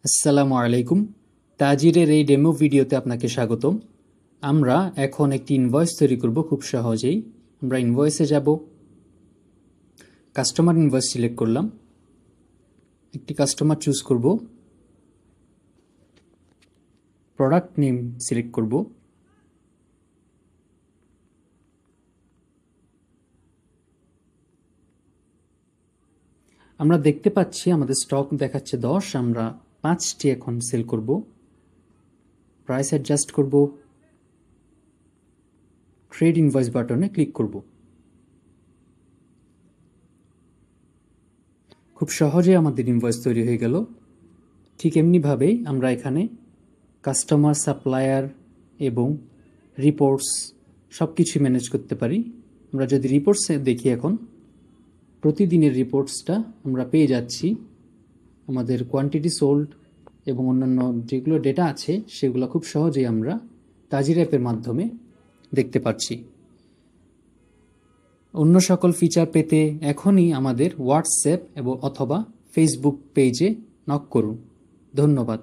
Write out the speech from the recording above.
আসসালামু আলাইকুম। তাজিরের এই ডেমো ভিডিওতে আপনাকে স্বাগতম। আমরা এখন একটি ইনভয়েস তৈরি করব খুব সহজেই। আমরা ইনভয়েসে যাব, কাস্টমার ইনভয়েস সিলেক্ট করলাম, একটি কাস্টমার চুজ করব, প্রোডাক্ট নেম সিলেক্ট করব, আমরা দেখতে পাচ্ছি আমাদের স্টক দেখাচ্ছে 10, আমরা 5টি এখন সেল করব। প্রাইস অ্যাডজাস্ট করব, ট্রেড ইনভয়েস বাটনে ক্লিক করব। খুব সহজে আমাদের ইনভয়েস তৈরি হয়ে গেল। ঠিক এমনিভাবেই আমরা এখানে কাস্টমার, সাপ্লায়ার এবং রিপোর্টস সব কিছু ম্যানেজ করতে পারি। আমরা যদি রিপোর্টসে দেখি, এখন প্রতিদিনের রিপোর্টসটা আমরা পেয়ে যাচ্ছি। আমাদের কোয়ান্টিটি সোল্ড এবং অন্যান্য যেগুলো ডেটা আছে সেগুলো খুব সহজেই আমরা তাজির অ্যাপের মাধ্যমে দেখতে পাচ্ছি। অন্য সকল ফিচার পেতে এখনই আমাদের হোয়াটসঅ্যাপ এবং অথবা ফেসবুক পেজে নক করুন। ধন্যবাদ।